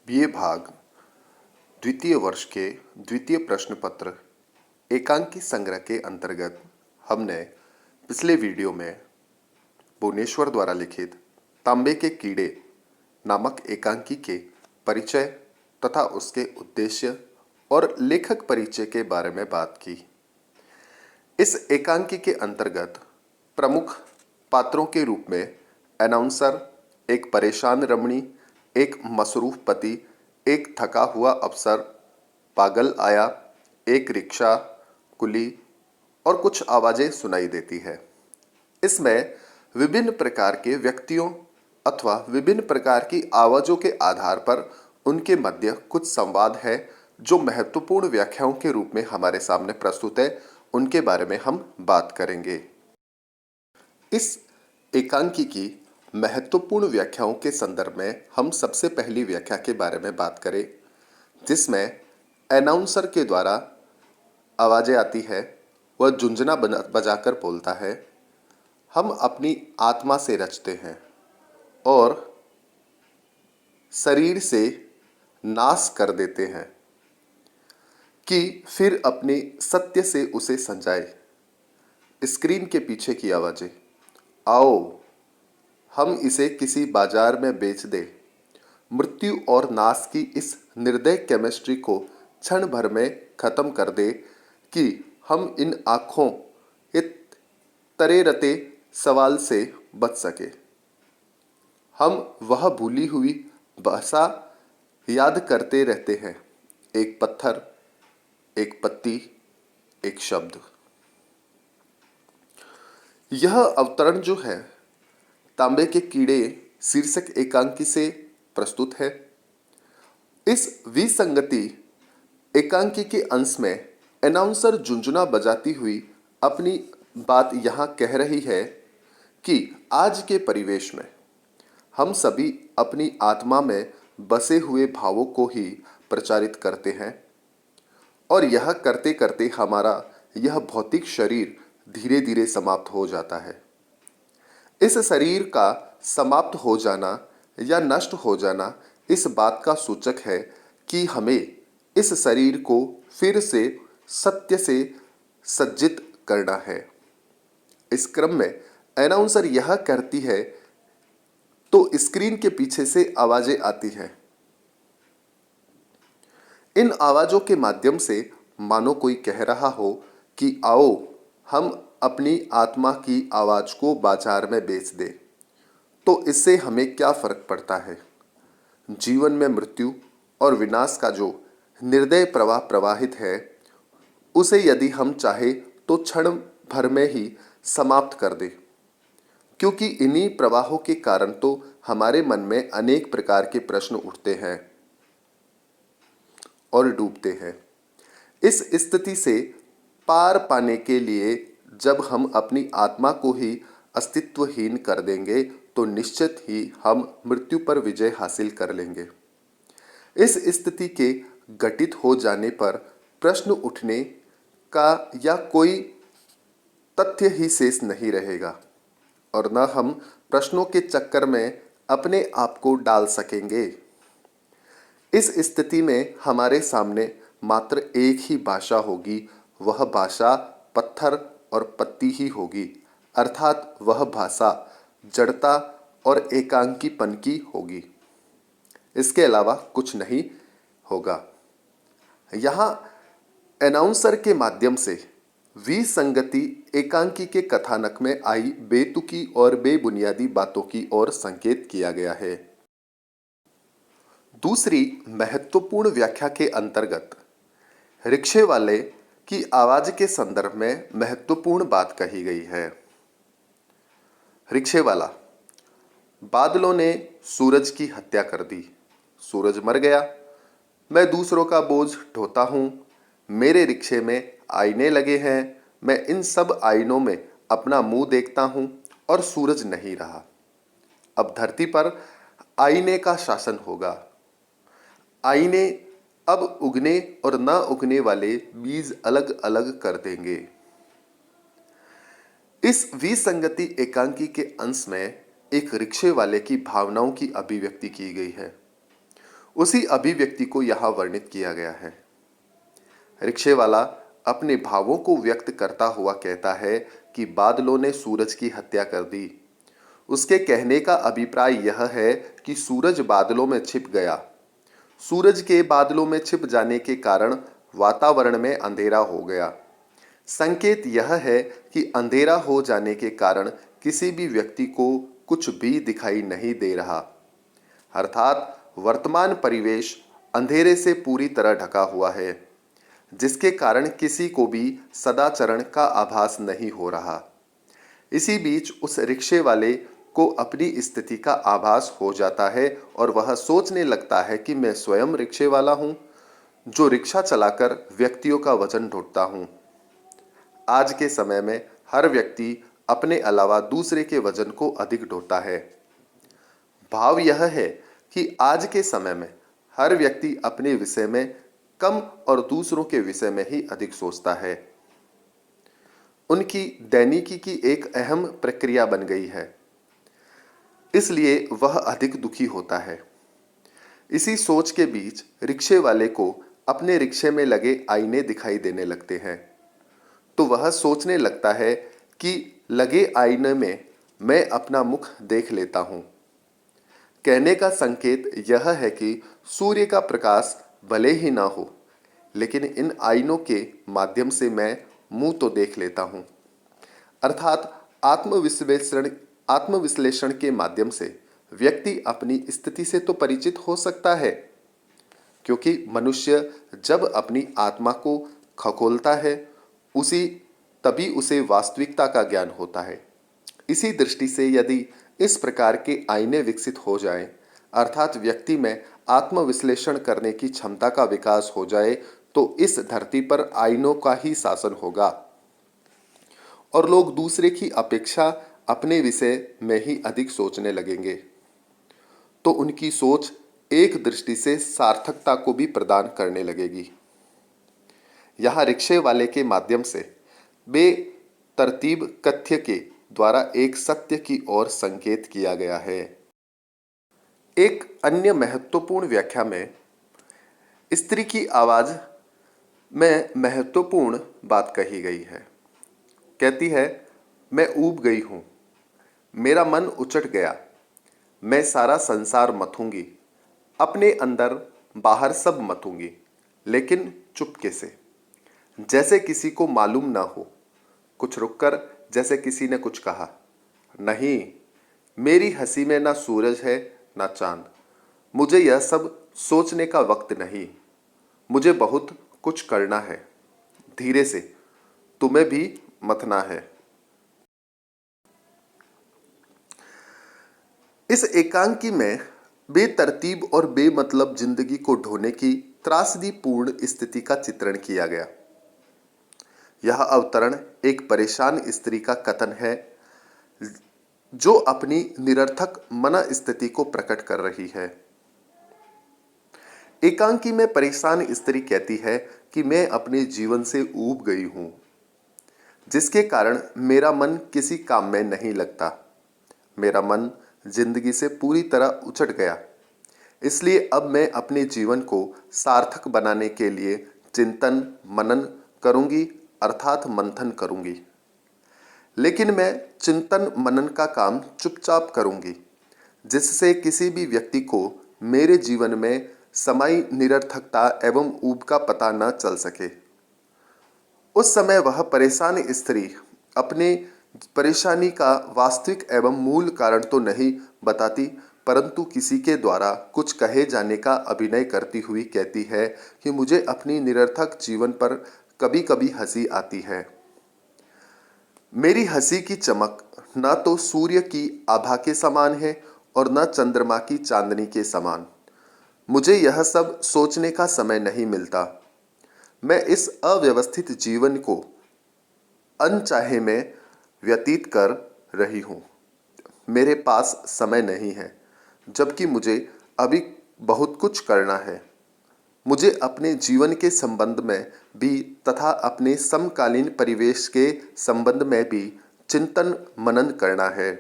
BA भाग द्वितीय वर्ष के द्वितीय प्रश्न पत्र एकांकी संग्रह के अंतर्गत हमने पिछले वीडियो में भुवनेश्वर द्वारा लिखित तांबे के कीड़े नामक एकांकी के परिचय तथा उसके उद्देश्य और लेखक परिचय के बारे में बात की। इस एकांकी के अंतर्गत प्रमुख पात्रों के रूप में अनाउंसर, एक परेशान रमणी, एक मसरूफ पति, एक थका हुआ अफसर, पागल आया, एक रिक्शा, कुली और कुछ आवाजें सुनाई देती है। इसमें विभिन्न प्रकार के व्यक्तियों अथवा विभिन्न प्रकार की आवाजों के आधार पर उनके मध्य कुछ संवाद है जो महत्वपूर्ण व्याख्याओं के रूप में हमारे सामने प्रस्तुत है। उनके बारे में हम बात करेंगे। इस एकांकी की महत्वपूर्ण व्याख्याओं के संदर्भ में हम सबसे पहली व्याख्या के बारे में बात करें, जिसमें अनाउंसर के द्वारा आवाजें आती है। वह झुंझुना बजाकर बोलता है, हम अपनी आत्मा से रचते हैं और शरीर से नाश कर देते हैं कि फिर अपने सत्य से उसे संजाए। स्क्रीन के पीछे की आवाजें, आओ हम इसे किसी बाजार में बेच दें, मृत्यु और नाश की इस निर्दय केमिस्ट्री को क्षण भर में खत्म कर दे कि हम इन आँखों के तरे रते सवाल से बच सके। हम वह भूली हुई भाषा याद करते रहते हैं, एक पत्थर, एक पत्ती, एक शब्द। यह अवतरण जो है तांबे के कीड़े शीर्षक एकांकी से प्रस्तुत है। इस विसंगति एकांकी के अंश में अनाउंसर झुंझुना बजाती हुई अपनी बात यहाँ कह रही है कि आज के परिवेश में हम सभी अपनी आत्मा में बसे हुए भावों को ही प्रचारित करते हैं और यह करते करते हमारा यह भौतिक शरीर धीरे धीरे समाप्त हो जाता है। इस शरीर का समाप्त हो जाना या नष्ट हो जाना इस बात का सूचक है कि हमें इस शरीर को फिर से सत्य से सज्जित करना है। इस क्रम में अनाउंसर यह करती है तो स्क्रीन के पीछे से आवाजें आती हैं। इन आवाजों के माध्यम से मानो कोई कह रहा हो कि आओ हम अपनी आत्मा की आवाज को बाजार में बेच दें। तो इससे हमें क्या फर्क पड़ता है? जीवन में मृत्यु और विनाश का जो निर्दय प्रवाह प्रवाहित है, उसे यदि हम चाहे तो क्षण भर में ही समाप्त कर दें, क्योंकि इन्हीं प्रवाहों के कारण तो हमारे मन में अनेक प्रकार के प्रश्न उठते हैं और डूबते हैं। इस स्थिति से पार पाने के लिए जब हम अपनी आत्मा को ही अस्तित्वहीन कर देंगे तो निश्चित ही हम मृत्यु पर विजय हासिल कर लेंगे। इस स्थिति के घटित हो जाने पर प्रश्न उठने का या कोई तथ्य ही शेष नहीं रहेगा और न हम प्रश्नों के चक्कर में अपने आप को डाल सकेंगे। इस स्थिति में हमारे सामने मात्र एक ही भाषा होगी, वह भाषा पत्थर और पत्ती ही होगी, अर्थात वह भाषा जड़ता और एकांकीपन की होगी। इसके अलावा कुछ नहीं होगा। यहाँ अनाउंसर के माध्यम से विसंगति एकांकी के कथानक में आई बेतुकी और बेबुनियादी बातों की ओर संकेत किया गया है। दूसरी महत्वपूर्ण व्याख्या के अंतर्गत रिक्शे वाले की आवाज के संदर्भ में महत्वपूर्ण बात कही गई है। रिक्शे वाला, बादलों ने सूरज की हत्या कर दी, सूरज मर गया, मैं दूसरों का बोझ ढोता हूँ, मेरे रिक्शे में आईने लगे हैं, मैं इन सब आईनों में अपना मुंह देखता हूँ और सूरज नहीं रहा। अब धरती पर आईने का शासन होगा। आईने अब उगने और न उगने वाले बीज अलग अलग कर देंगे। इस विसंगति एकांकी के अंश में एक रिक्शे वाले की भावनाओं की अभिव्यक्ति की गई है। उसी अभिव्यक्ति को यहाँ वर्णित किया गया है। रिक्शे वाला अपने भावों को व्यक्त करता हुआ कहता है कि बादलों ने सूरज की हत्या कर दी। उसके कहने का अभिप्राय यह है कि सूरज बादलों में छिप गया। सूरज के बादलों में छिप जाने के कारण वातावरण में अंधेरा हो गया। संकेत यह है कि अंधेरा हो जाने के कारण किसी भी व्यक्ति को कुछ भी दिखाई नहीं दे रहा, अर्थात वर्तमान परिवेश अंधेरे से पूरी तरह ढका हुआ है, जिसके कारण किसी को भी सदाचरण का आभास नहीं हो रहा। इसी बीच उस रिक्शे वाले को अपनी स्थिति का आभास हो जाता है और वह सोचने लगता है कि मैं स्वयं रिक्शे वाला हूं, जो रिक्शा चलाकर व्यक्तियों का वजन ढोता हूं। आज के समय में हर व्यक्ति अपने अलावा दूसरे के वजन को अधिक ढोता है। भाव यह है कि आज के समय में हर व्यक्ति अपने विषय में कम और दूसरों के विषय में ही अधिक सोचता है। उनकी दैनिकी की एक अहम प्रक्रिया बन गई है, इसलिए वह अधिक दुखी होता है। इसी सोच के बीच रिक्शे वाले को अपने रिक्शे में लगे आईने दिखाई देने लगते हैं, तो वह सोचने लगता है कि लगे आईने में मैं अपना मुख देख लेता हूं। कहने का संकेत यह है कि सूर्य का प्रकाश भले ही ना हो, लेकिन इन आईनों के माध्यम से मैं मुंह तो देख लेता हूं। अर्थात आत्मविश्लेषण के माध्यम से व्यक्ति अपनी स्थिति से तो परिचित हो सकता है, क्योंकि मनुष्य जब अपनी आत्मा को खखोलता है तभी उसे वास्तविकता का ज्ञान होता है। इसी दृष्टि से यदि इस प्रकार के आईने विकसित हो जाएं, अर्थात व्यक्ति में आत्मविश्लेषण करने की क्षमता का विकास हो जाए, तो इस धरती पर आईनों का ही शासन होगा और लोग दूसरे की अपेक्षा अपने विषय में ही अधिक सोचने लगेंगे, तो उनकी सोच एक दृष्टि से सार्थकता को भी प्रदान करने लगेगी। यहाँ रिक्शे वाले के माध्यम से बेतरतीब कथ्य के द्वारा एक सत्य की ओर संकेत किया गया है। एक अन्य महत्वपूर्ण व्याख्या में स्त्री की आवाज में महत्वपूर्ण बात कही गई है। कहती है, मैं ऊब गई हूं, मेरा मन उचट गया, मैं सारा संसार मथूंगी, अपने अंदर बाहर सब मथूंगी, लेकिन चुपके से, जैसे किसी को मालूम ना हो। कुछ रुककर जैसे किसी ने कुछ कहा, नहीं, मेरी हंसी में ना सूरज है ना चांद, मुझे यह सब सोचने का वक्त नहीं, मुझे बहुत कुछ करना है, धीरे से, तुम्हें भी मथना है। इस एकांकी में बेतरतीब और बेमतलब जिंदगी को ढोने की त्रासदीपूर्ण स्थिति का चित्रण किया गया। यह अवतरण एक परेशान स्त्री का कथन है, जो अपनी निरर्थक मन स्थिति को प्रकट कर रही है। एकांकी में परेशान स्त्री कहती है कि मैं अपने जीवन से ऊब गई हूं, जिसके कारण मेरा मन किसी काम में नहीं लगता। मेरा मन जिंदगी से पूरी तरह उचट गया, इसलिए अब मैं अपने जीवन को सार्थक बनाने के लिए चिंतन मनन करूंगी, अर्थात मंथन करूंगी। लेकिन मैं चिंतन मनन का काम चुपचाप करूंगी, जिससे किसी भी व्यक्ति को मेरे जीवन में समाई निरर्थकता एवं ऊब का पता न चल सके। उस समय वह परेशान स्त्री अपने परेशानी का वास्तविक एवं मूल कारण तो नहीं बताती, परंतु किसी के द्वारा कुछ कहे जाने का अभिनय करती हुई कहती है कि मुझे अपनी निरर्थक जीवन पर कभी कभी हंसी आती है। मेरी हंसी की चमक न तो सूर्य की आभा के समान है और न चंद्रमा की चांदनी के समान। मुझे यह सब सोचने का समय नहीं मिलता। मैं इस अव्यवस्थित जीवन को अनचाहे में व्यतीत कर रही हूँ। मेरे पास समय नहीं है, जबकि मुझे अभी बहुत कुछ करना है। मुझे अपने जीवन के संबंध में भी तथा अपने समकालीन परिवेश के संबंध में भी चिंतन मनन करना है।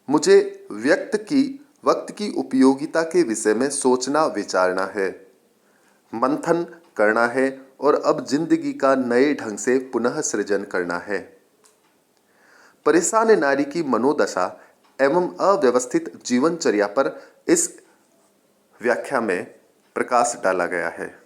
मुझे व्यक्त की वक्त की उपयोगिता के विषय में सोचना विचारना है, मंथन करना है और अब जिंदगी का नए ढंग से पुनः सृजन करना है। परेशान नारी की मनोदशा एवं अव्यवस्थित जीवनचर्या पर इस व्याख्या में प्रकाश डाला गया है।